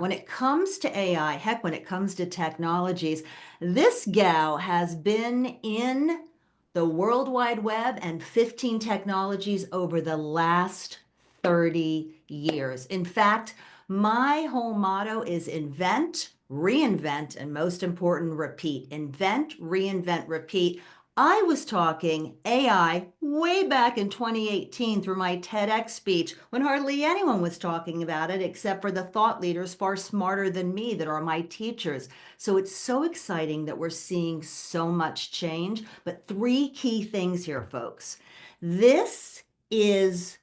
when it comes to AI, heck, when it comes to technologies, this gal has been in the World Wide Web and 15 technologies over the last 30 years. In fact, my whole motto is invent, reinvent, and most important, repeat. Invent, reinvent, repeat. I was talking AI way back in 2018 through my TEDx speech when hardly anyone was talking about it except for the thought leaders far smarter than me that are my teachers. So it's so exciting that we're seeing so much change. But three key things here, folks. This is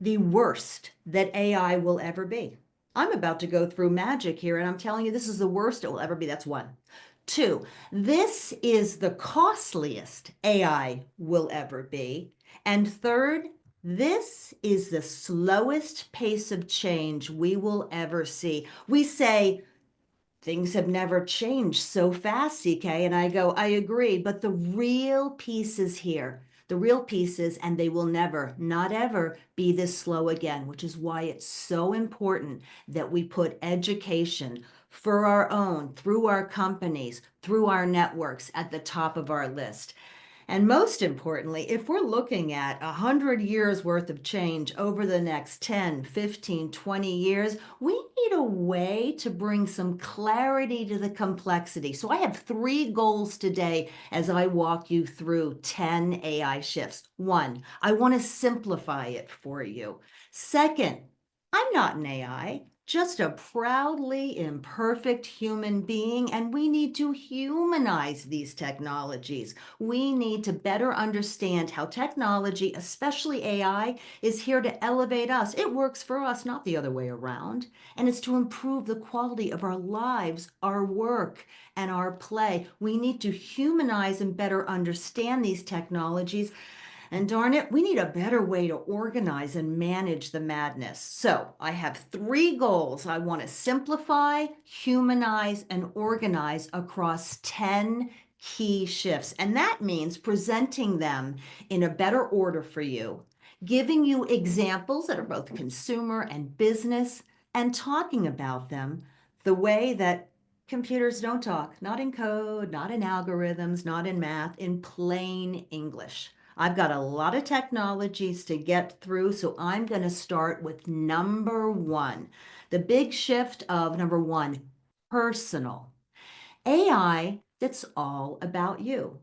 the worst that AI will ever be. I'm about to go through magic here, and I'm telling you, this is the worst it will ever be. That's one. Two, this is the costliest AI will ever be. And third, this is the slowest pace of change we will ever see. We say, things have never changed so fast, CK. And I go, I agree. But the real piece is here. The real piece is, and they will never, not ever, be this slow again, which is why it's so important that we put education for our own, through our companies, through our networks at the top of our list. And most importantly, if we're looking at 100 years worth of change over the next 10, 15, 20 years, we need a way to bring some clarity to the complexity. So I have three goals today as I walk you through 10 AI shifts. One, I want to simplify it for you. Second, I'm not an AI, just a proudly imperfect human being, and we need to humanize these technologies. We need to better understand how technology, especially AI, is here to elevate us. It works for us, not the other way around. And it's to improve the quality of our lives, our work, and our play. We need to humanize and better understand these technologies. And darn it, we need a better way to organize and manage the madness. So I have three goals. I want to simplify, humanize, and organize across 10 key shifts. And that means presenting them in a better order for you, giving you examples that are both consumer and business, and talking about them the way that computers don't talk, not in code, not in algorithms, not in math, in plain English. I've got a lot of technologies to get through, so I'm going to start with number one. The big shift of number one, personal. AI, that's all about you.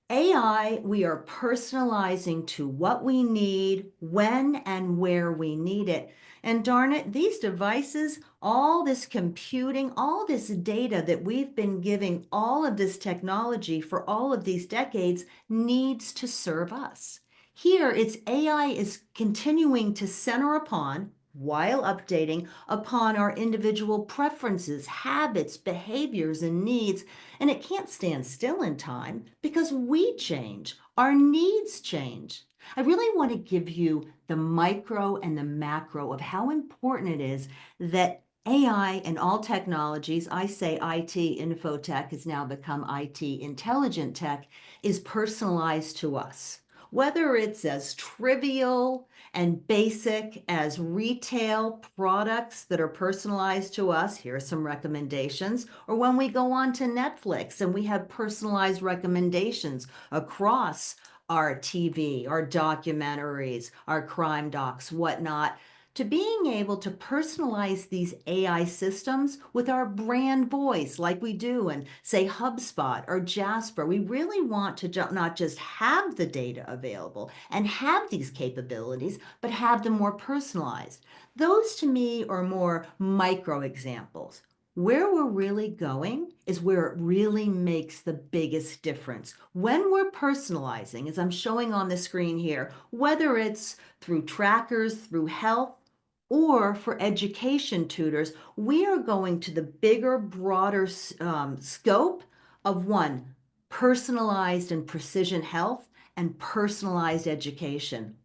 AI, we are personalizing to what we need, when and where we need it. And darn it, these devices, all this computing, all this data that we've been giving, all of this technology for all of these decades needs to serve us. Here, it's AI is continuing to center upon, while updating upon our individual preferences, habits, behaviors, and needs. And it can't stand still in time because we change, our needs change. I really want to give you the micro and the macro of how important it is that AI and all technologies, I say IT infotech has now become IT intelligent tech, is personalized to us. Whether it's as trivial and basic as retail products that are personalized to us, here are some recommendations, or when we go on to Netflix and we have personalized recommendations across our TV, our documentaries, our crime docs, whatnot, to being able to personalize these AI systems with our brand voice like we do in, say, HubSpot or Jasper. We really want to not just have the data available and have these capabilities, but have them more personalized. Those to me are more micro examples. Where we're really going is where it really makes the biggest difference. When we're personalizing, as I'm showing on the screen here, whether it's through trackers, through health, or for education tutors, we are going to the bigger, broader scope of one, personalized and precision health and personalized education.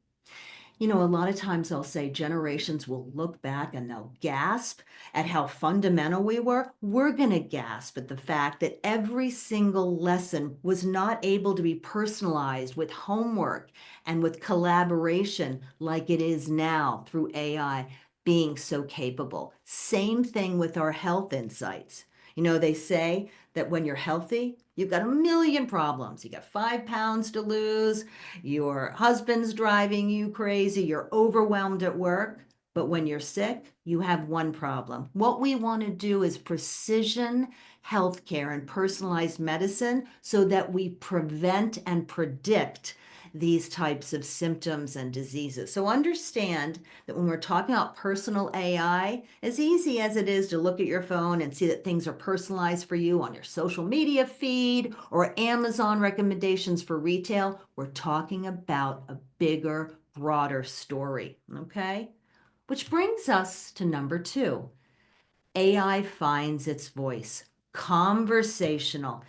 A lot of times I'll say generations will look back and they'll gasp at how fundamental we were. We're going to gasp at the fact that every single lesson was not able to be personalized with homework and with collaboration like it is now through AI. being so capable. Same thing with our health insights. You know, they say that when you're healthy, you've got a million problems. You got 5 pounds to lose, your husband's driving you crazy, you're overwhelmed at work. But when you're sick, you have one problem. What we want to do is precision healthcare and personalized medicine so that we prevent and predict these types of symptoms and diseases. So understand that when we're talking about personal AI, as easy as it is to look at your phone and see that things are personalized for you on your social media feed or Amazon recommendations for retail, we're talking about a bigger, broader story, okay? Which brings us to number 2. AI finds its voice, conversational.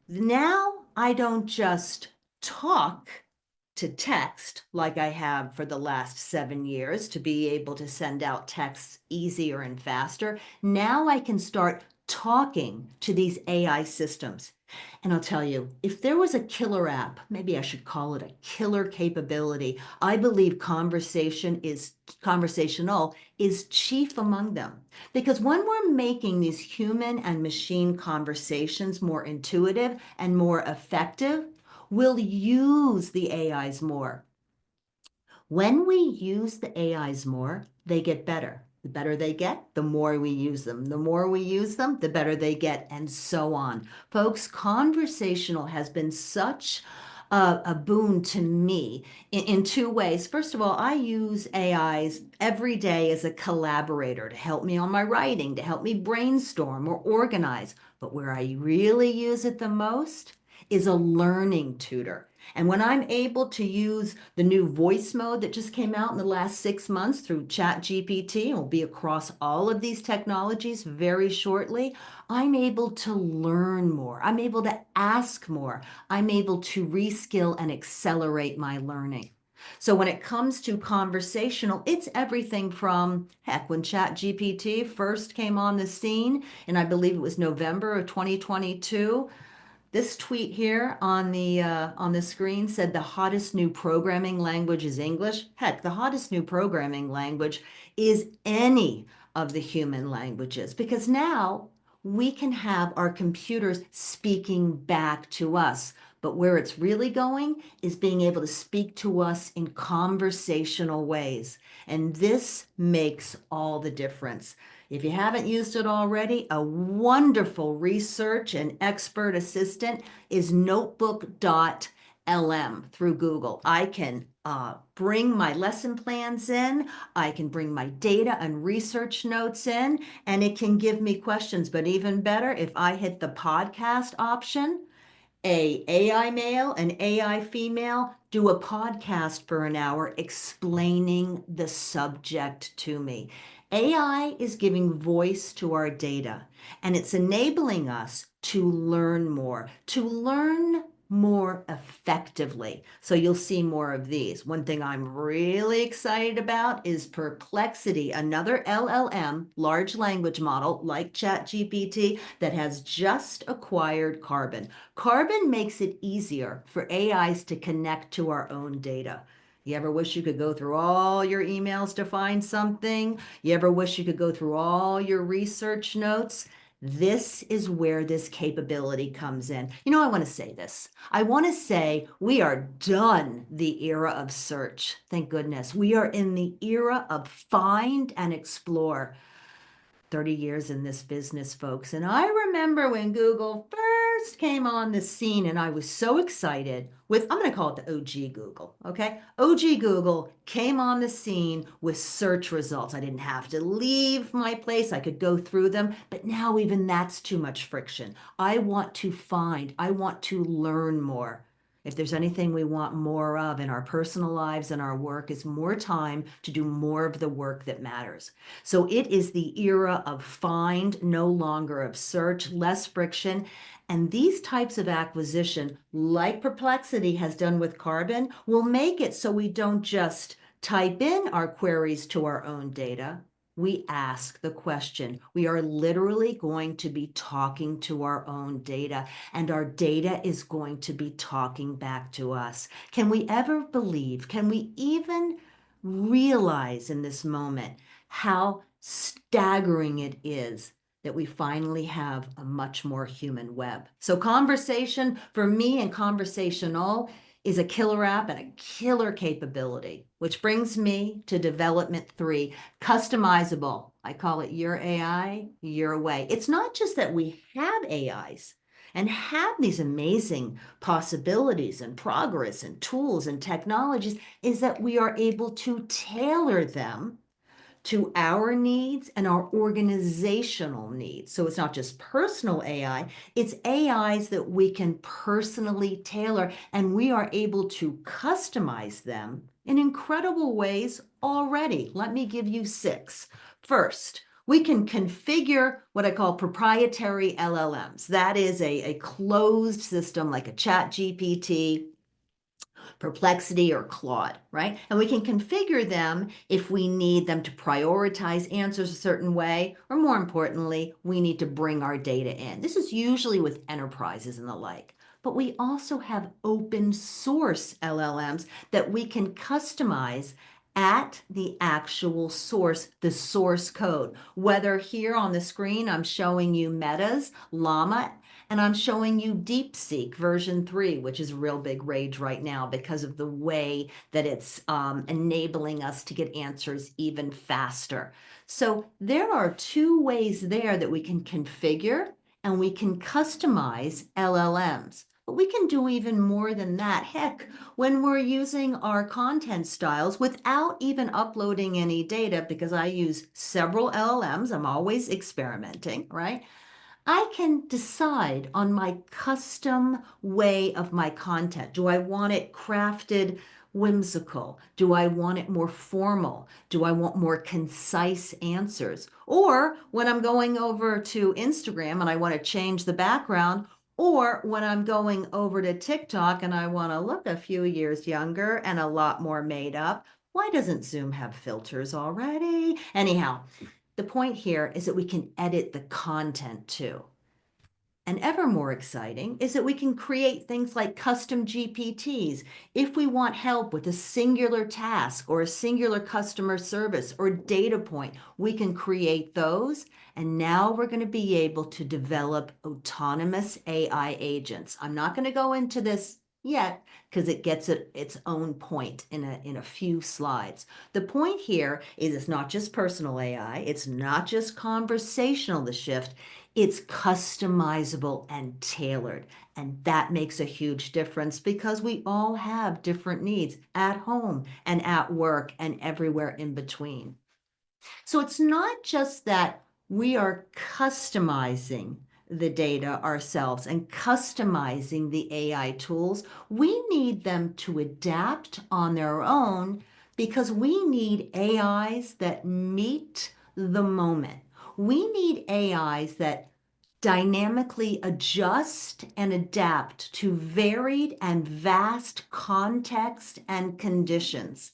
Now I don't just talk to text like I have for the last 7 years to be able to send out texts easier and faster. Now I can start talking to these AI systems. And I'll tell you, if there was a killer app, maybe I should call it a killer capability, I believe conversational is chief among them. Because when we're making these human and machine conversations more intuitive and more effective, we'll use the AIs more. When we use the AIs more, they get better. The better they get, the more we use them. The more we use them, the better they get, and so on. Folks, conversational has been such a boon to me in 2 ways. First of all, I use AIs every day as a collaborator to help me on my writing, to help me brainstorm or organize. But where I really use it the most is a learning tutor. And when I'm able to use the new voice mode that just came out in the last 6 months through ChatGPT, and will be across all of these technologies very shortly, I'm able to learn more. I'm able to ask more. I'm able to reskill and accelerate my learning. So when it comes to conversational, it's everything from, heck, when ChatGPT first came on the scene, and I believe it was November of 2022, this tweet here on the screen said the hottest new programming language is English. Heck, the hottest new programming language is any of the human languages, because now we can have our computers speaking back to us. But where it's really going is being able to speak to us in conversational ways. And this makes all the difference. If you haven't used it already, a wonderful research and expert assistant is Notebook.lm through Google. I can bring my lesson plans in, I can bring my data and research notes in, and it can give me questions. But even better, if I hit the podcast option, a AI male, an AI female, do a podcast for an hour explaining the subject to me. AI is giving voice to our data, and it's enabling us to learn more effectively. So you'll see more of these. One thing I'm really excited about is Perplexity, another LLM, large language model like ChatGPT, that has just acquired Carbon. Carbon makes it easier for AIs to connect to our own data. You ever wish you could go through all your emails to find something? You ever wish you could go through all your research notes? This is where this capability comes in. You know, I want to say this. I want to say we are done the era of search. Thank goodness. We are in the era of find and explore. 30 years in this business, folks. And I remember when Google first came on the scene, and I was so excited with, I'm going to call it the OG Google, okay? OG Google came on the scene with search results. I didn't have to leave my place. I could go through them, but now even that's too much friction. I want to find, I want to learn more. If there's anything we want more of in our personal lives and our work, is more time to do more of the work that matters. So it is the era of find, no longer of search, less friction. And these types of acquisition, like Perplexity has done with Carbon, will make it so we don't just type in our queries to our own data. We ask the question. We are literally going to be talking to our own data, and our data is going to be talking back to us. Can we ever believe, can we even realize in this moment how staggering it is that we finally have a much more human web. So conversation for me and conversational is a killer app and a killer capability, which brings me to development 3, customizable. I call it your AI, your way. It's not just that we have AIs and have these amazing possibilities and progress and tools and technologies, is that we are able to tailor them to our needs and our organizational needs. So it's not just personal AI, it's AIs that we can personally tailor, and we are able to customize them in incredible ways already. Let me give you 6. First, we can configure what I call proprietary LLMs. That is a closed system like a ChatGPT, Perplexity, or Claude, right? And we can configure them if we need them to prioritize answers a certain way, or more importantly, we need to bring our data in. This is usually with enterprises and the like. But we also have open source LLMs that we can customize at the actual source, the source code. Whether here on the screen, I'm showing you Meta's Llama, and I'm showing you DeepSeek version 3, which is a real big rage right now because of the way that it's enabling us to get answers even faster. So there are 2 ways there that we can configure and we can customize LLMs. But we can do even more than that. Heck, when we're using our content styles without even uploading any data, because I use several LLMs, I'm always experimenting, right? I can decide on my custom way of my content. Do I want it crafted whimsical? Do I want it more formal? Do I want more concise answers? Or when I'm going over to Instagram and I want to change the background, or when I'm going over to TikTok and I want to look a few years younger and a lot more made up, why doesn't Zoom have filters already? Anyhow, the point here is that we can edit the content too. And ever more exciting is that we can create things like custom GPTs. If we want help with a singular task or a singular customer service or data point, we can create those. And now we're going to be able to develop autonomous AI agents. I'm not going to go into this yet because it gets at its own point in a few slides. The point here is it's not just personal AI, it's not just conversational, the shift, it's customizable and tailored. And that makes a huge difference because we all have different needs at home and at work and everywhere in between. So it's not just that we are customizing the data ourselves and customizing the AI tools. We need them to adapt on their own because we need AIs that meet the moment. We need AIs that dynamically adjust and adapt to varied and vast context and conditions.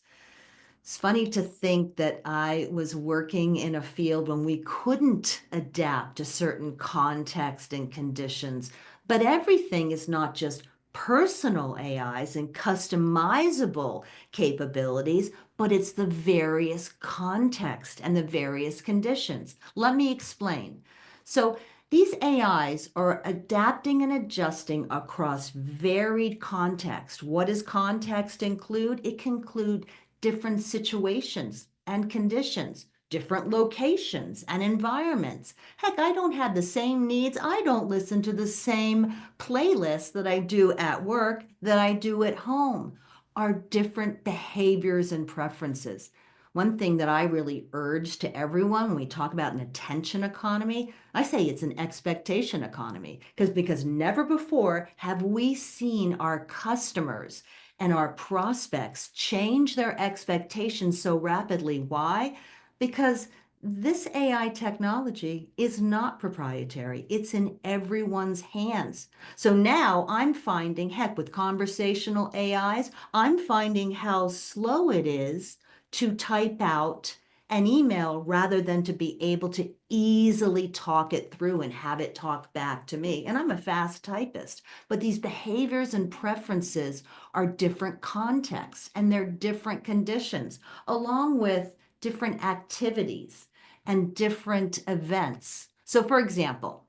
It's funny to think that I was working in a field when we couldn't adapt to certain context and conditions, but everything is not just personal AIs and customizable capabilities, but it's the various context and the various conditions. Let me explain. So these AIs are adapting and adjusting across varied context. What does context include? It can include different situations and conditions, different locations and environments. Heck, I don't have the same needs. I don't listen to the same playlist that I do at work that I do at home. Our different behaviors and preferences. One thing that I really urge to everyone when we talk about an attention economy, I say it's an expectation economy because never before have we seen our customers and our prospects change their expectations so rapidly. Why? Because this AI technology is not proprietary. It's in everyone's hands. So now I'm finding, heck, with conversational AIs, I'm finding how slow it is to type out an email rather than to be able to easily talk it through and have it talk back to me. And I'm a fast typist, but these behaviors and preferences are different contexts and they're different conditions, along with different activities and different events. So for example,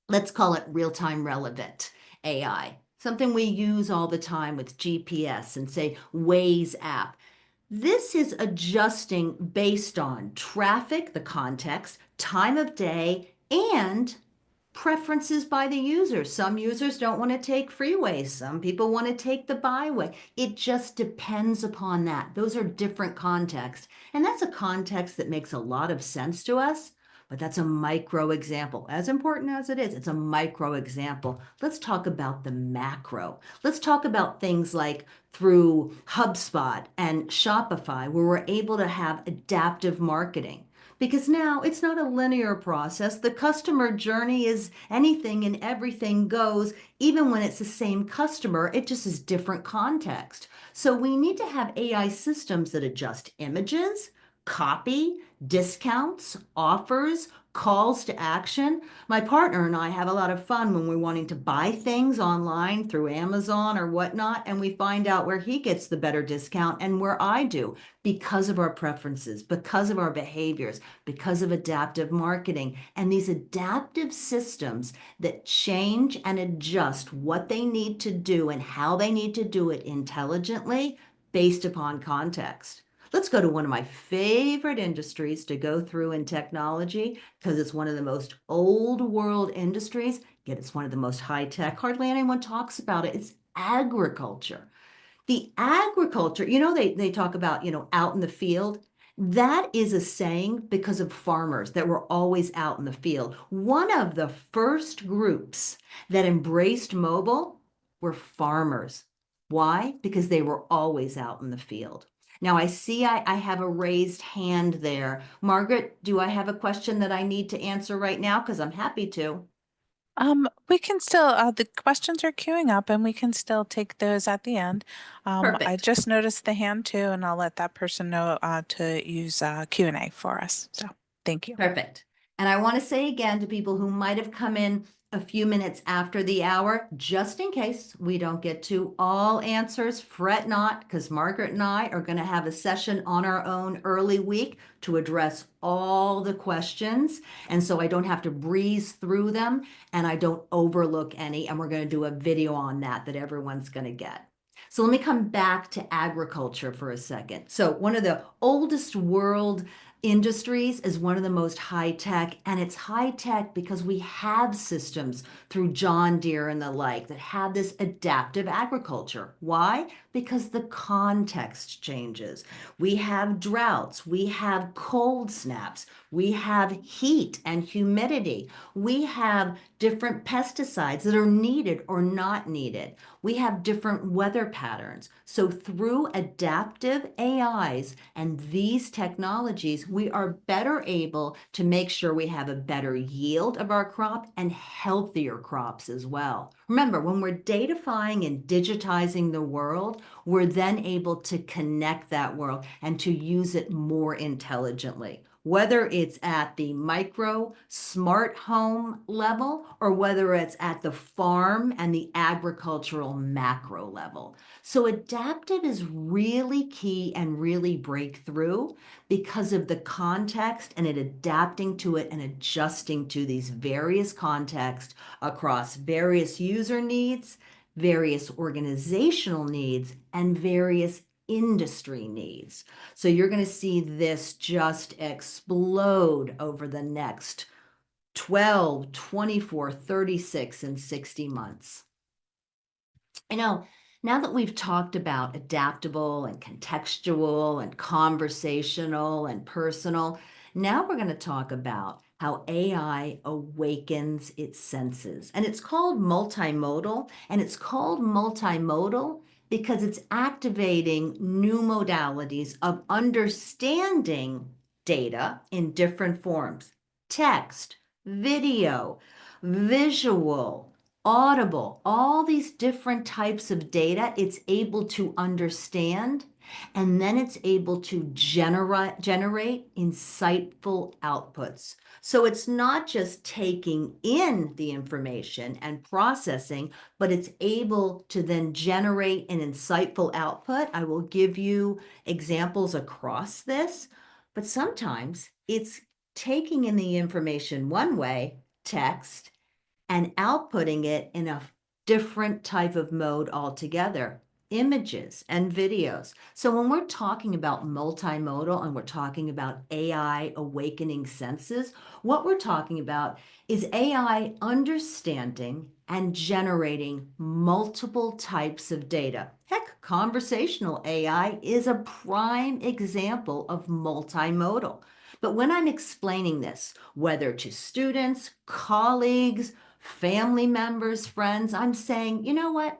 let's call it real-time relevant AI, something we use all the time with GPS and say Waze app. This is adjusting based on traffic, the context, time of day, and preferences by the user. Some users don't want to take freeways. Some people want to take the byway. It just depends upon that. Those are different contexts. And that's a context that makes a lot of sense to us, but that's a micro example. As important as it is, it's a micro example. Let's talk about the macro. Let's talk about things like through HubSpot and Shopify, where we're able to have adaptive marketing. Because now it's not a linear process. The customer journey is anything and everything goes, even when it's the same customer, it just is different context. So we need to have AI systems that adjust images, copy, discounts, offers, calls to action. My partner and I have a lot of fun when we're wanting to buy things online through Amazon or whatnot, and we find out where he gets the better discount and where I do because of our preferences, because of our behaviors, because of adaptive marketing. And these adaptive systems that change and adjust what they need to do and how they need to do it intelligently based upon context. Let's go to one of my favorite industries to go through in technology because it's one of the most old world industries, yet it's one of the most high tech. Hardly anyone talks about it. It's agriculture. The agriculture, they talk about, out in the field. That is a saying because of farmers that were always out in the field. One of the first groups that embraced mobile were farmers. Why? Because they were always out in the field. Now I see I have a raised hand there. Margaret, do I have a question that I need to answer right now? Because I'm happy to. We can still, the questions are queuing up and we can still take those at the end. I Perfect. just noticed the hand too, and I'll let that person know to use Q&A for us. So thank you. Perfect. And I want to say again to people who might have come in a few minutes after the hour, just in case we don't get to all answers, fret not, because Margaret and I are going to have a session on our own early week to address all the questions. And so I don't have to breeze through them and I don't overlook any. And we're going to do a video on that everyone's going to get. So let me come back to agriculture for a second. So one of the oldest world industries is one of the most high tech, and it's high tech because we have systems through John Deere and the like that have this adaptive agriculture. Why? Because the context changes. We have droughts, we have cold snaps, we have heat and humidity, we have different pesticides that are needed or not needed. We have different weather patterns. So through adaptive AIs and these technologies, we are better able to make sure we have a better yield of our crop and healthier crops as well. Remember, when we're datafying and digitizing the world, we're then able to connect that world and to use it more intelligently, whether it's at the micro smart home level or whether it's at the farm and the agricultural macro level. So adaptive is really key and really breakthrough because of the context and it adapting to it and adjusting to these various contexts across various user needs, various organizational needs, and various industry needs. So you're going to see this just explode over the next 12, 24, 36, and 60 months. Now that we've talked about adaptable and contextual and conversational and personal, now we're going to talk about how AI awakens its senses. And it's called multimodal, and it's called multimodal because it's activating new modalities of understanding data in different forms: text, video, visual, audible, all these different types of data it's able to understand, and then it's able to generate insightful outputs. So it's not just taking in the information and processing, but it's able to then generate an insightful output. I will give you examples across this. But sometimes it's taking in the information one way, text, and outputting it in a different type of mode altogether, images and videos. So when we're talking about multimodal and we're talking about AI awakening senses, what we're talking about is AI understanding and generating multiple types of data. Heck, conversational AI is a prime example of multimodal. But when I'm explaining this, whether to students, colleagues, family members, friends, I'm saying, you know what?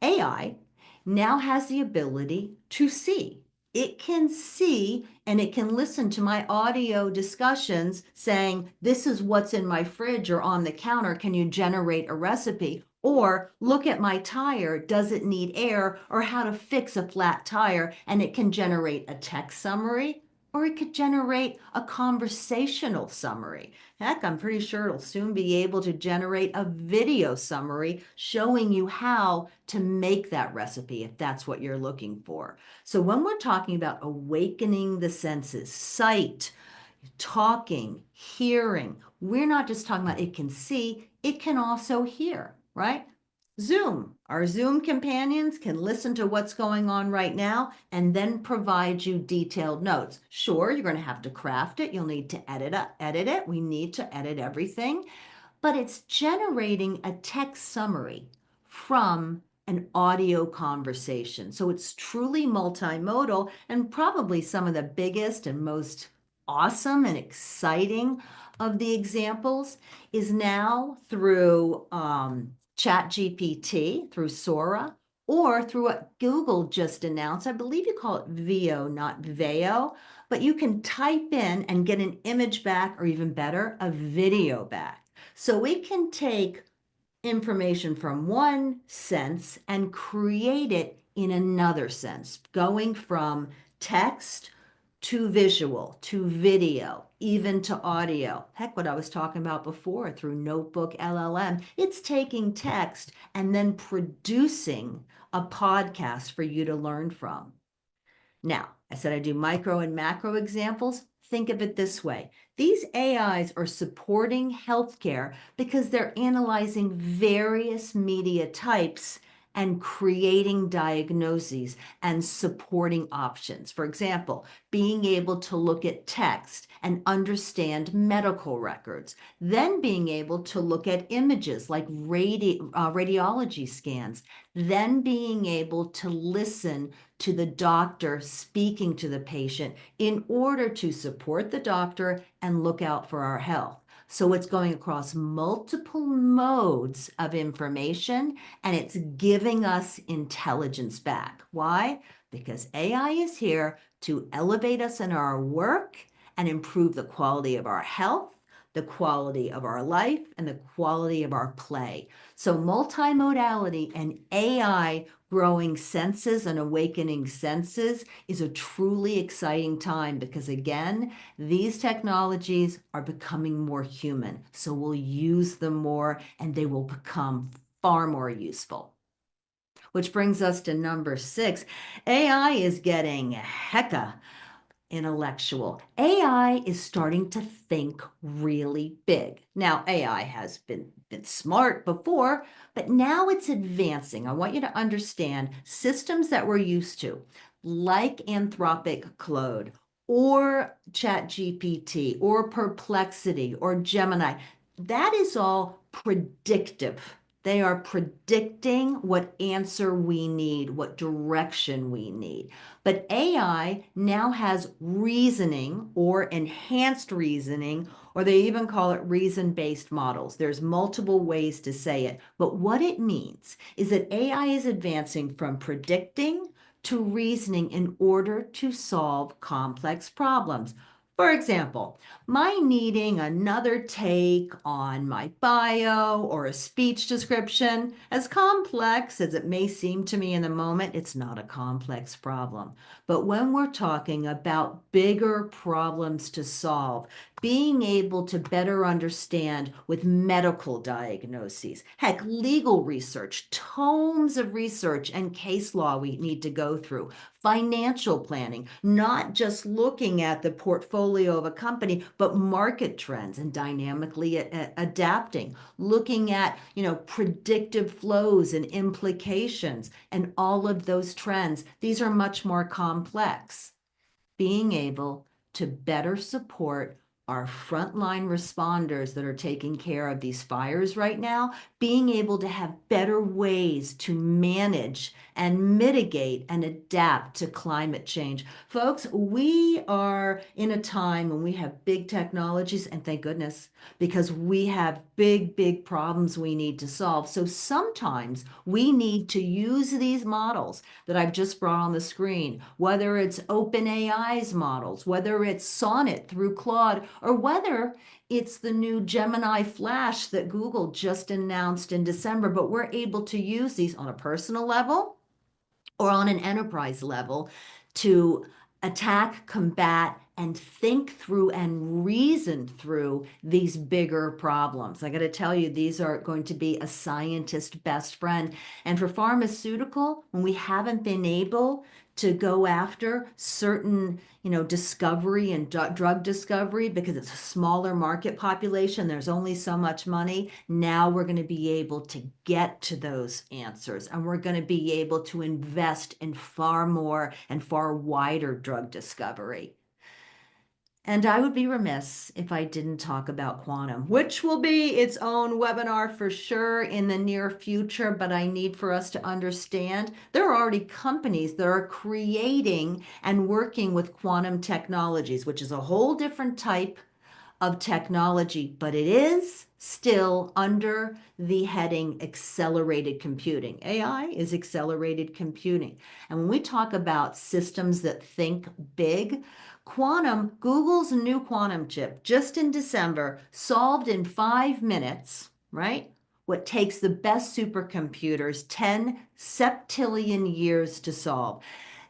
AI now has the ability to see. It can see and it can listen to my audio discussions saying, this is what's in my fridge or on the counter. Can you generate a recipe? Or look at my tire. Does it need air? Or how to fix a flat tire? And it can generate a text summary, or it could generate a conversational summary. Heck, I'm pretty sure it'll soon be able to generate a video summary showing you how to make that recipe if that's what you're looking for. So when we're talking about awakening the senses, sight, talking, hearing, we're not just talking about it can see, it can also hear, right? Zoom, our Zoom companions can listen to what's going on right now and then provide you detailed notes. Sure, you're going to have to craft it. You'll need to edit it. We need to edit everything, but it's generating a text summary from an audio conversation. So it's truly multimodal, and probably some of the biggest and most awesome and exciting of the examples is now through ChatGPT, through Sora, or through what Google just announced. I believe you call it VO, not Veo, but you can type in and get an image back, or even better, a video back. So we can take information from one sense and create it in another sense, going from text to visual, to video, even to audio. Heck, what I was talking about before through Notebook LLM, it's taking text and then producing a podcast for you to learn from. Now, I said I do micro and macro examples. Think of it this way. These AIs are supporting healthcare because they're analyzing various media types and creating diagnoses and supporting options. For example, being able to look at text and understand medical records, then being able to look at images like radiology scans, then being able to listen to the doctor speaking to the patient in order to support the doctor and look out for our health. So it's going across multiple modes of information, and it's giving us intelligence back. Why? Because AI is here to elevate us in our work and improve the quality of our health, the quality of our life, and the quality of our play. So multimodality and AI growing senses and awakening senses is a truly exciting time because, again, these technologies are becoming more human. So we'll use them more and they will become far more useful. Which brings us to number 6. AI is getting hecka intellectual. AI is starting to think really big. Now, AI has been smart before, but now it's advancing. I want you to understand systems that we're used to, like Anthropic Claude or ChatGPT or Perplexity or Gemini. That is all predictive. They are predicting what answer we need, what direction we need. But AI now has reasoning or enhanced reasoning, or they even call it reason-based models. There's multiple ways to say it. But what it means is that AI is advancing from predicting to reasoning in order to solve complex problems. For example, my needing another take on my bio or a speech description, as complex as it may seem to me in the moment, it's not a complex problem. But when we're talking about bigger problems to solve, being able to better understand with medical diagnoses, heck, legal research, tomes of research and case law we need to go through, financial planning, not just looking at the portfolio of a company, but market trends and dynamically adapting, looking at, predictive flows and implications and all of those trends. These are much more complex. Being able to better support our frontline responders that are taking care of these fires right now, being able to have better ways to manage and mitigate and adapt to climate change. Folks, we are in a time when we have big technologies, and thank goodness, because we have big, big problems we need to solve. So sometimes we need to use these models that I've just brought on the screen, whether it's OpenAI's models, whether it's Sonnet through Claude, or whether it's the new Gemini Flash that Google just announced in December, but we're able to use these on a personal level or on an enterprise level to attack, combat, and think through and reason through these bigger problems. I got to tell you, these are going to be a scientist best friend. And for pharmaceutical, when we haven't been able to go after certain, discovery and drug discovery because it's a smaller market population, there's only so much money. Now we're going to be able to get to those answers, and we're going to be able to invest in far more and far wider drug discovery. And I would be remiss if I didn't talk about quantum, which will be its own webinar for sure in the near future, but I need for us to understand there are already companies that are creating and working with quantum technologies, which is a whole different type of technology, but it is still under the heading accelerated computing. AI is accelerated computing. And when we talk about systems that think big, Google's new quantum chip just in December solved in 5 minutes, right? What takes the best supercomputers 10 septillion years to solve.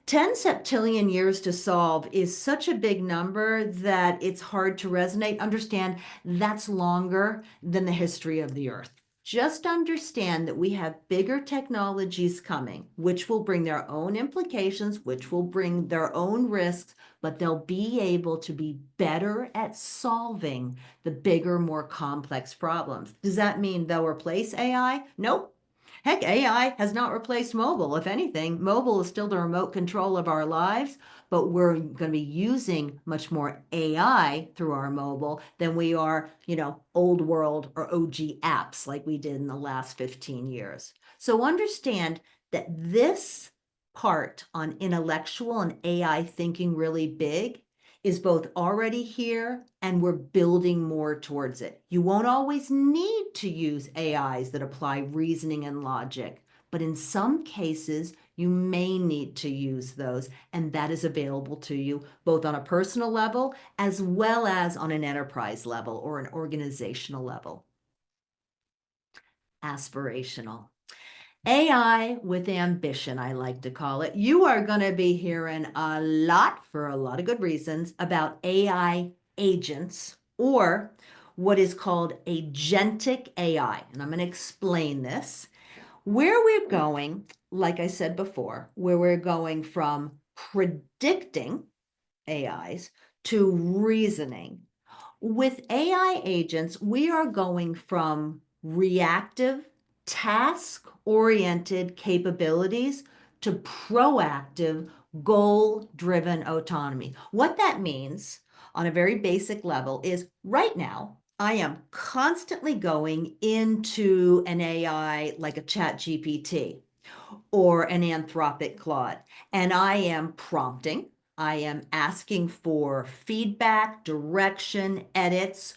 10 septillion years to solve is such a big number that it's hard to resonate. Understand that's longer than the history of the Earth. Just understand that we have bigger technologies coming, which will bring their own implications, which will bring their own risks, but they'll be able to be better at solving the bigger, more complex problems. Does that mean they'll replace AI? Nope. Heck, AI has not replaced mobile. If anything, mobile is still the remote control of our lives, but we're going to be using much more AI through our mobile than we are, old world or OG apps like we did in the last 15 years. So understand that this part on intellectual and AI thinking really big is both already here and we're building more towards it. You won't always need to use AIs that apply reasoning and logic, but in some cases, you may need to use those, and that is available to you both on a personal level as well as on an enterprise level or an organizational level. Aspirational. AI with ambition, I like to call it. You are going to be hearing a lot, for a lot of good reasons, about AI agents or what is called agentic AI. And I'm going to explain this. Where we're going, like I said before, where we're going from predicting AIs to reasoning. With AI agents, we are going from reactive, task-oriented capabilities to proactive, goal-driven autonomy. What that means on a very basic level is right now, I am constantly going into an AI like a ChatGPT or an Anthropic Claude, and I am prompting, I am asking for feedback, direction, edits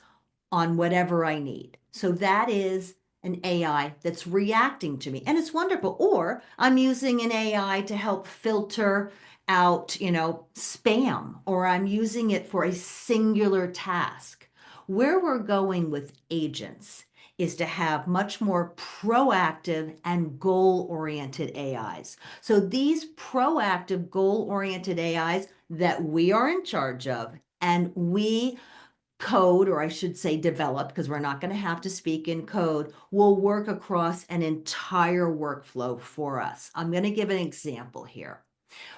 on whatever I need. So that is an AI that's reacting to me, and it's wonderful. Or I'm using an AI to help filter out, spam, or I'm using it for a singular task. Where we're going with agents is to have much more proactive and goal-oriented AIs. So these proactive, goal-oriented AIs that we are in charge of and we code, or I should say develop, because we're not going to have to speak in code, will work across an entire workflow for us. I'm going to give an example here.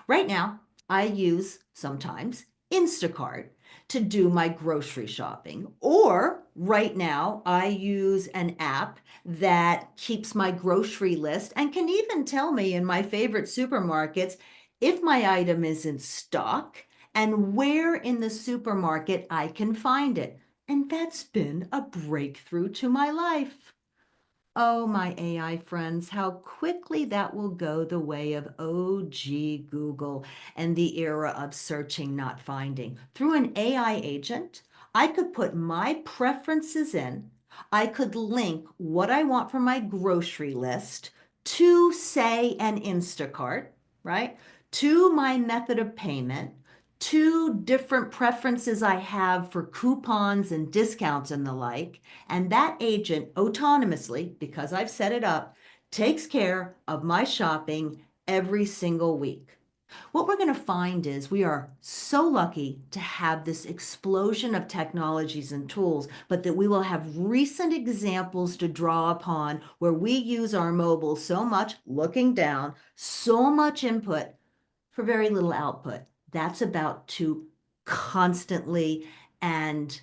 Right now, I use sometimes Instacart to do my grocery shopping. Or right now, I use an app that keeps my grocery list and can even tell me in my favorite supermarkets if my item is in stock and where in the supermarket I can find it. And that's been a breakthrough to my life. Oh, my AI friends, how quickly that will go the way of OG Google and the era of searching, not finding. Through an AI agent, I could put my preferences in. I could link what I want from my grocery list to, say, an Instacart, right? To my method of payment, to different preferences I have for coupons and discounts and the like. And that agent autonomously, because I've set it up, takes care of my shopping every single week. What we're going to find is we are so lucky to have this explosion of technologies and tools, but that we will have recent examples to draw upon where we use our mobile so much, looking down, so much input for very little output. That's about to constantly and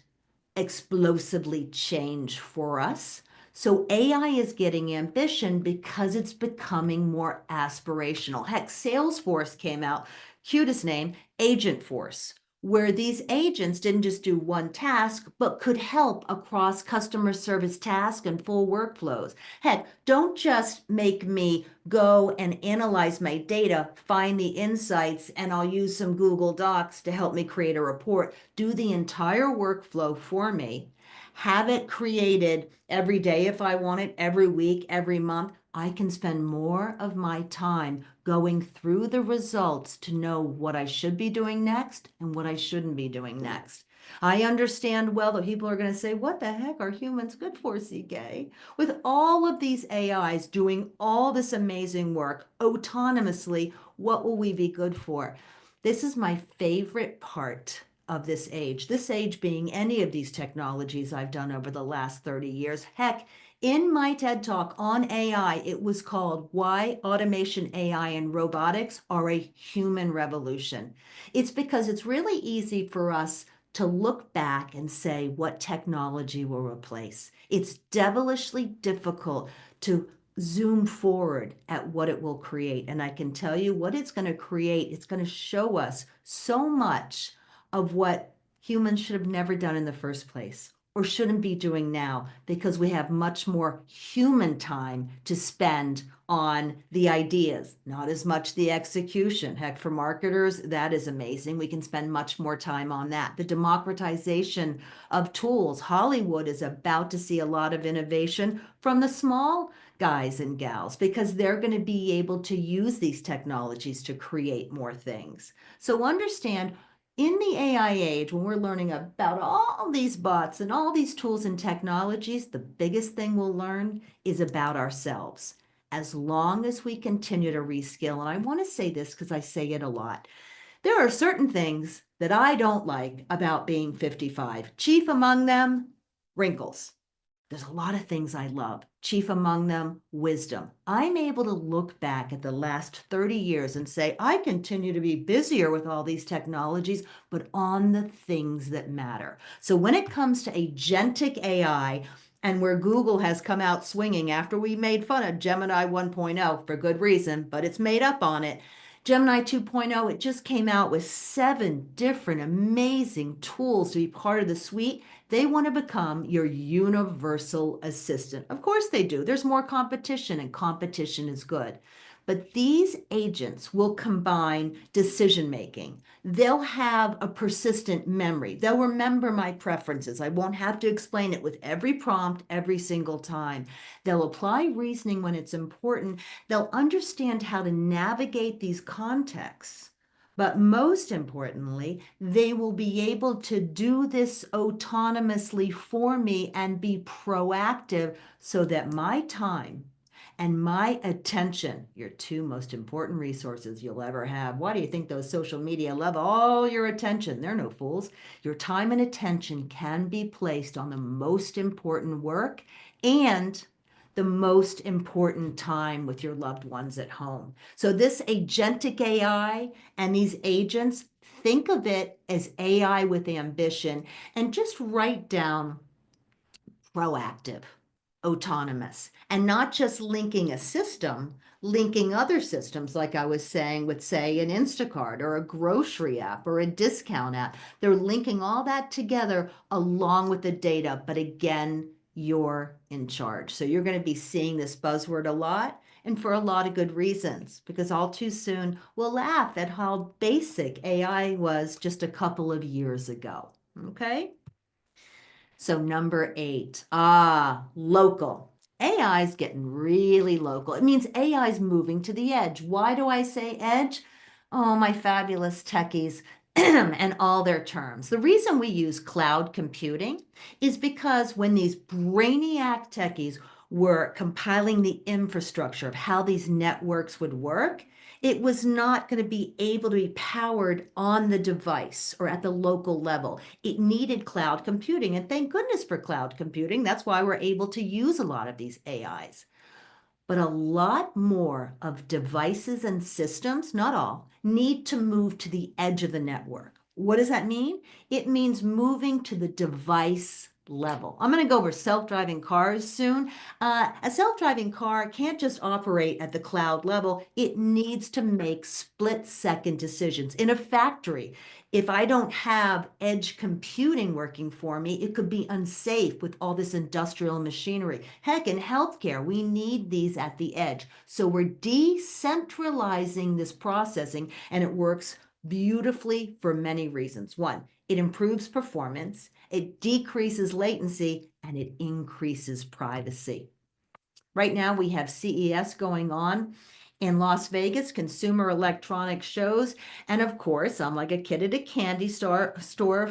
explosively change for us. So AI is getting ambition because it's becoming more aspirational. Heck, Salesforce came out, cutest name, Agentforce, where these agents didn't just do one task, but could help across customer service tasks and full workflows. Heck, don't just make me go and analyze my data, find the insights, and I'll use some Google Docs to help me create a report. Do the entire workflow for me, have it created every day if I want it, every week, every month. I can spend more of my time going through the results to know what I should be doing next and what I shouldn't be doing next. I understand well that people are going to say, what the heck are humans good for, CK? With all of these AIs doing all this amazing work autonomously, what will we be good for? This is my favorite part of this age being any of these technologies I've done over the last 30 years. Heck, in my TED Talk on AI, it was called Why Automation, AI, and Robotics Are a Human Revolution. It's because it's really easy for us to look back and say what technology will replace. It's devilishly difficult to zoom forward at what it will create. And I can tell you what it's going to create. It's going to show us so much of what humans should have never done in the first place or shouldn't be doing now because we have much more human time to spend on the ideas, not as much the execution. Heck, for marketers, that is amazing. We can spend much more time on that. The democratization of tools. Hollywood is about to see a lot of innovation from the small guys and gals because they're going to be able to use these technologies to create more things. So understand in the AI age, when we're learning about all these bots and all these tools and technologies, the biggest thing we'll learn is about ourselves. As long as we continue to reskill, and I want to say this because I say it a lot, there are certain things that I don't like about being 55. Chief among them, wrinkles. There's a lot of things I love, chief among them, wisdom. I'm able to look back at the last 30 years and say, I continue to be busier with all these technologies, but on the things that matter. So when it comes to agentic AI, and where Google has come out swinging after we made fun of Gemini 1.0 for good reason, but it's made up on it. Gemini 2.0, it just came out with 7 different amazing tools to be part of the suite. They want to become your universal assistant. Of course they do. There's more competition, and competition is good. But these agents will combine decision making. They'll have a persistent memory. They'll remember my preferences. I won't have to explain it with every prompt every single time. They'll apply reasoning when it's important. They'll understand how to navigate these contexts. But most importantly, they will be able to do this autonomously for me and be proactive so that my time and my attention, your two most important resources you'll ever have. Why do you think those social media love all your attention? They're no fools. Your time and attention can be placed on the most important work and the most important time with your loved ones at home. So this agentic AI and these agents, think of it as AI with ambition, and just write down proactive, autonomous, and not just linking a system, linking other systems, like I was saying with, say, an Instacart or a grocery app or a discount app. They're linking all that together along with the data, but again, you're in charge. So you're going to be seeing this buzzword a lot, and for a lot of good reasons, because all too soon we'll laugh at how basic AI was just a couple of years ago. Okay? So number 8, local. AI is getting really local. It means AI is moving to the edge. Why do I say edge? Oh, my fabulous techies and all their terms. The reason we use cloud computing is because when these brainiac techies were compiling the infrastructure of how these networks would work, it was not going to be able to be powered on the device or at the local level. It needed cloud computing, and thank goodness for cloud computing. That's why we're able to use a lot of these AIs. But a lot more of devices and systems, not all, need to move to the edge of the network. What does that mean? It means moving to the device level. I'm going to go over self-driving cars soon. A self-driving car can't just operate at the cloud level. It needs to make split-second decisions. In a factory, if I don't have edge computing working for me, it could be unsafe with all this industrial machinery. Heck, in healthcare, we need these at the edge. So we're decentralizing this processing, and it works beautifully for many reasons. One, it improves performance, it decreases latency, and it increases privacy. Right now we have CES going on in Las Vegas, Consumer Electronics shows. And of course, I'm like a kid at a candy store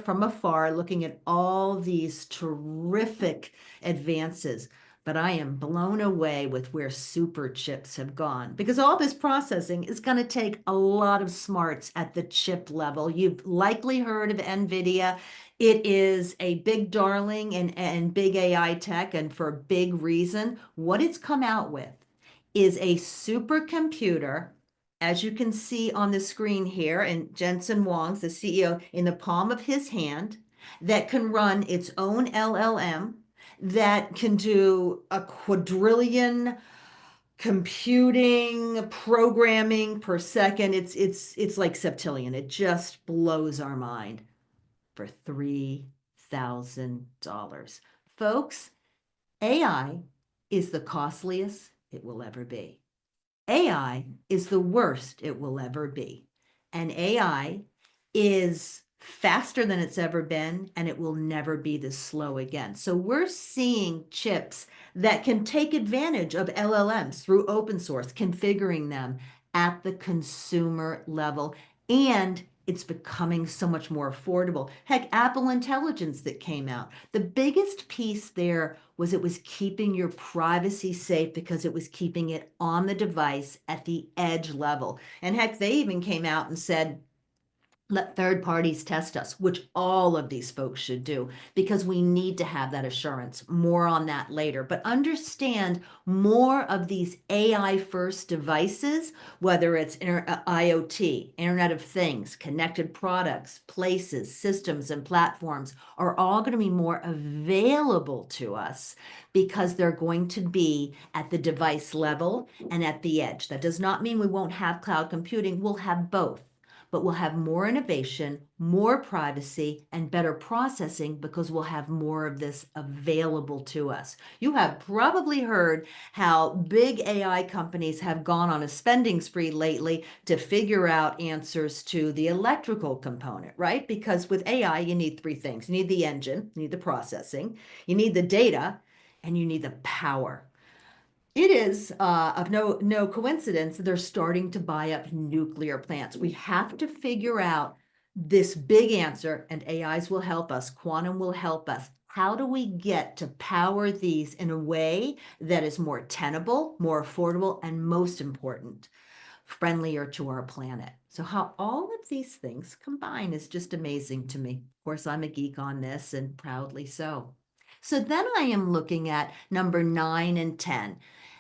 from afar looking at all these terrific advances. But I am blown away with where super chips have gone, because all this processing is going to take a lot of smarts at the chip level. You've likely heard of NVIDIA. It is a big darling and big AI tech, and for a big reason. What it's come out with is a supercomputer, as you can see on the screen here, and Jensen Huang's the CEO, in the palm of his hand, that can run its own LLM, that can do a quadrillion computing programming per second. It's like septillion. It just blows our mind for $3,000. Folks, AI is the costliest it will ever be. AI is the worst it will ever be. And AI is faster than it's ever been, and it will never be this slow again. So we're seeing chips that can take advantage of LLMs through open source, configuring them at the consumer level, and it's becoming so much more affordable. Heck, Apple Intelligence that came out, the biggest piece there was it was keeping your privacy safe because it was keeping it on the device at the edge level. And heck, they even came out and said, let third parties test us, which all of these folks should do, because we need to have that assurance. More on that later. But understand, more of these AI first devices, whether it's IoT, Internet of Things, connected products, places, systems, and platforms, are all going to be more available to us because they're going to be at the device level and at the edge. That does not mean we won't have cloud computing. We'll have both. But we'll have more innovation, more privacy, and better processing because we'll have more of this available to us. You have probably heard how big AI companies have gone on a spending spree lately to figure out answers to the electrical component, right? Because with AI, you need 3 things. You need the engine, you need the processing, you need the data, and you need the power. It is of no coincidence that they're starting to buy up nuclear plants. We have to figure out this big answer, and AIs will help us. Quantum will help us. How do we get to power these in a way that is more tenable, more affordable, and most important, friendlier to our planet? So how all of these things combine is just amazing to me. Of course, I'm a geek on this, and proudly so. So then I am looking at number 9 and 10.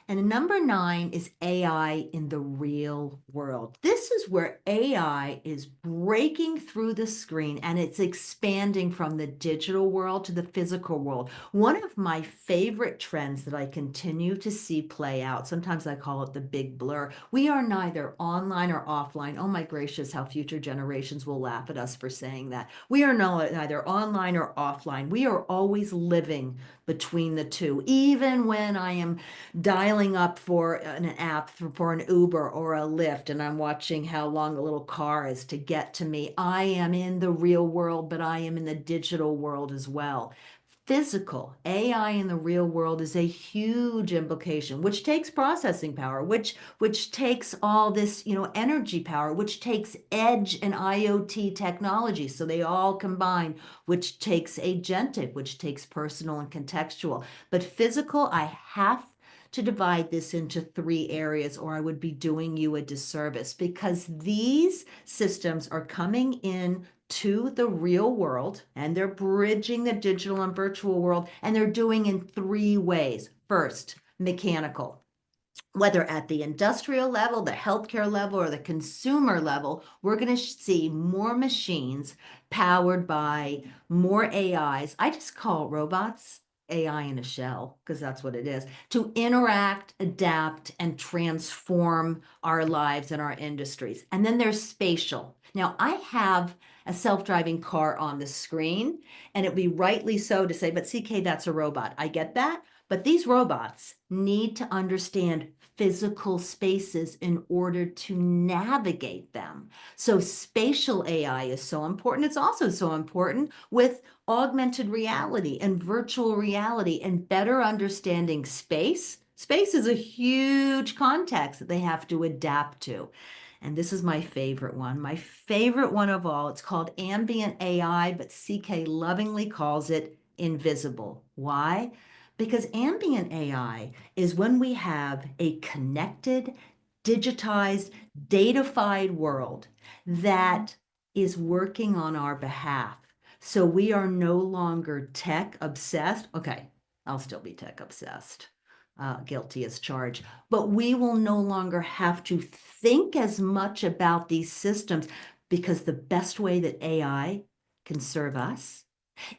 And number 9 is AI in the real world. This is where AI is breaking through the screen and it's expanding from the digital world to the physical world. One of my favorite trends that I continue to see play out, sometimes I call it the big blur. We are neither online or offline. Oh my gracious, how future generations will laugh at us for saying that. We are neither online or offline. We are always living between the two. Even when I am dialing up for an app for an Uber or a Lyft, and I'm watching how long the little car is to get to me, I am in the real world, but I am in the digital world as well. Physical AI in the real world is a huge implication, which takes processing power, which takes all this, energy power, which takes edge and IoT technology. So they all combine, which takes agentic, which takes personal and contextual. But physical, I have to divide this into 3 areas, or I would be doing you a disservice, because these systems are coming in to the real world and they're bridging the digital and virtual world, and they're doing in 3 ways. First, mechanical. Whether at the industrial level, the healthcare level, or the consumer level, we're going to see more machines powered by more AIs. I just call robots AI in a shell, because that's what it is, to interact, adapt, and transform our lives and our industries. And then there's spatial. Now, I have a self-driving car on the screen, and it'd be rightly so to say, but CK, that's a robot. I get that. But these robots need to understand physical spaces in order to navigate them. So spatial AI is so important. It's also so important with augmented reality and virtual reality and better understanding space. Space is a huge context that they have to adapt to. And this is my favorite one. My favorite one of all. It's called ambient AI, but CK lovingly calls it invisible. Why? Because ambient AI is when we have a connected, digitized, datafied world that is working on our behalf. So we are no longer tech obsessed. Okay, I'll still be tech obsessed. Guilty as charged. But we will no longer have to think as much about these systems, because the best way that AI can serve us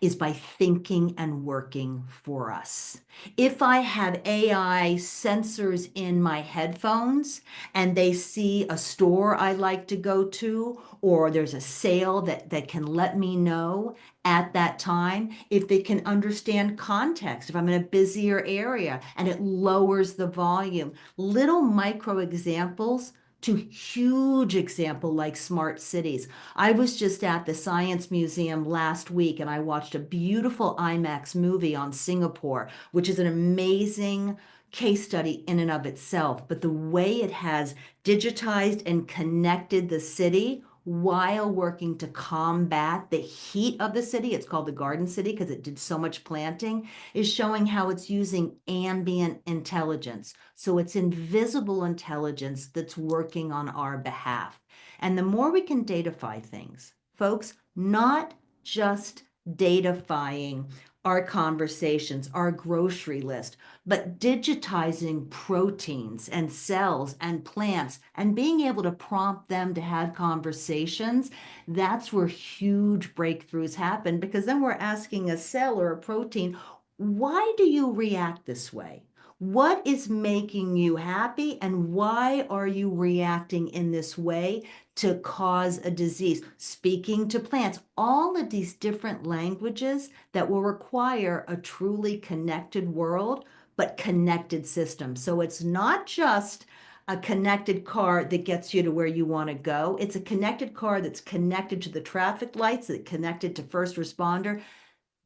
is by thinking and working for us. If I have AI sensors in my headphones and they see a store I like to go to, or there's a sale that can let me know at that time, if they can understand context, if I'm in a busier area and it lowers the volume, little micro examples to huge example like smart cities. I was just at the Science Museum last week and I watched a beautiful IMAX movie on Singapore, which is an amazing case study in and of itself. But the way it has digitized and connected the city while working to combat the heat of the city, it's called the Garden City because it did so much planting, is showing how it's using ambient intelligence. So it's invisible intelligence that's working on our behalf. And the more we can datafy things, folks, not just datafying our conversations, our grocery list, but digitizing proteins and cells and plants and being able to prompt them to have conversations, that's where huge breakthroughs happen, because then we're asking a cell or a protein, why do you react this way? What is making you happy, and why are you reacting in this way to cause a disease? Speaking to plants, all of these different languages that will require a truly connected world, but connected systems. So it's not just a connected car that gets you to where you want to go. It's a connected car that's connected to the traffic lights, that's connected to first responder,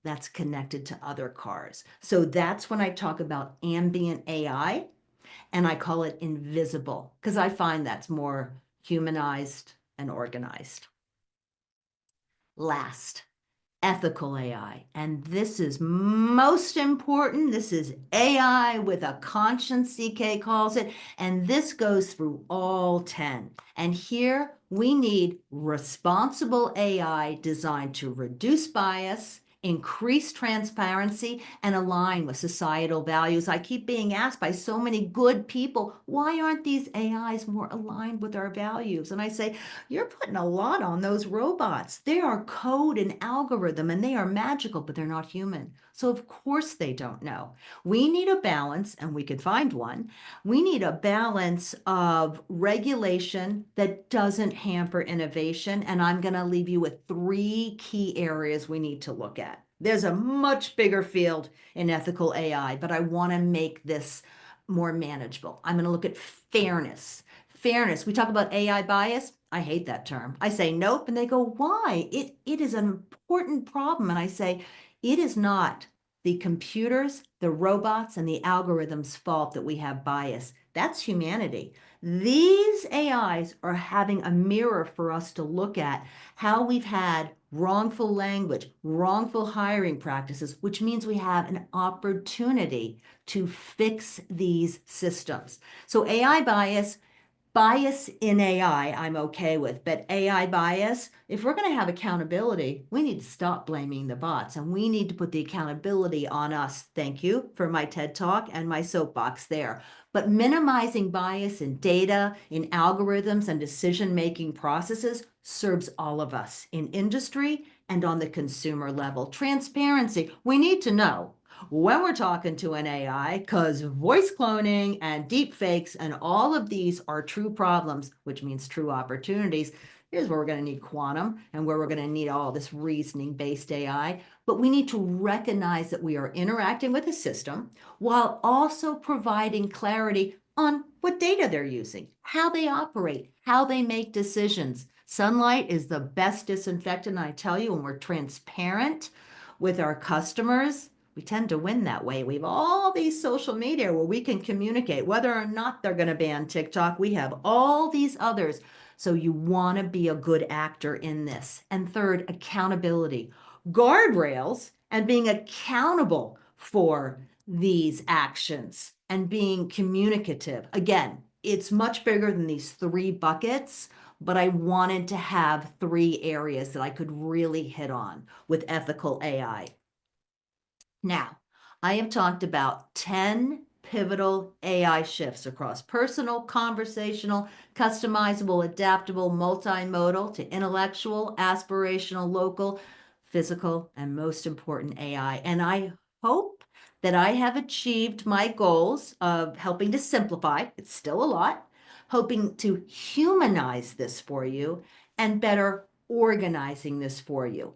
that's connected to other cars. So that's when I talk about ambient AI, and I call it invisible because I find that's more humanized and organized. Last, ethical AI. And this is most important. This is AI with a conscience, CK calls it. And this goes through all 10. And here we need responsible AI designed to reduce bias, increase transparency, and align with societal values. I keep being asked by so many good people, why aren't these AIs more aligned with our values? And I say, you're putting a lot on those robots. They are code and algorithm and they are magical, but they're not human. So of course they don't know. We need a balance, and we could find one. We need a balance of regulation that doesn't hamper innovation. And I'm going to leave you with 3 key areas we need to look at. There's a much bigger field in ethical AI, but I want to make this more manageable. I'm going to look at fairness. Fairness. We talk about AI bias. I hate that term. I say nope, and they go, why? It is an important problem. And I say, it is not the computers, the robots, and the algorithms' fault that we have bias. That's humanity. These AIs are having a mirror for us to look at how we've had wrongful language, wrongful hiring practices, which means we have an opportunity to fix these systems. So AI bias in AI, I'm okay with, but AI bias, if we're going to have accountability, we need to stop blaming the bots and we need to put the accountability on us. Thank you for my TED Talk and my soapbox there. But minimizing bias in data, in algorithms, and decision-making processes serves all of us in industry and on the consumer level. Transparency, we need to know when we're talking to an AI, because voice cloning and deep fakes and all of these are true problems, which means true opportunities. Here's where we're going to need quantum and where we're going to need all this reasoning-based AI. But we need to recognize that we are interacting with a system while also providing clarity on what data they're using, how they operate, how they make decisions. Sunlight is the best disinfectant, I tell you, when we're transparent with our customers. We tend to win that way. We have all these social media where we can communicate whether or not they're going to ban TikTok. We have all these others. So you want to be a good actor in this. And third, accountability, guardrails, and being accountable for these actions and being communicative. Again, it's much bigger than these 3 buckets, but I wanted to have 3 areas that I could really hit on with ethical AI. Now, I have talked about 10 pivotal AI shifts across personal, conversational, customizable, adaptable, multimodal to intellectual, aspirational, local, physical, and most important AI. And I hope that I have achieved my goals of helping to simplify, it's still a lot, hoping to humanize this for you, and better organizing this for you.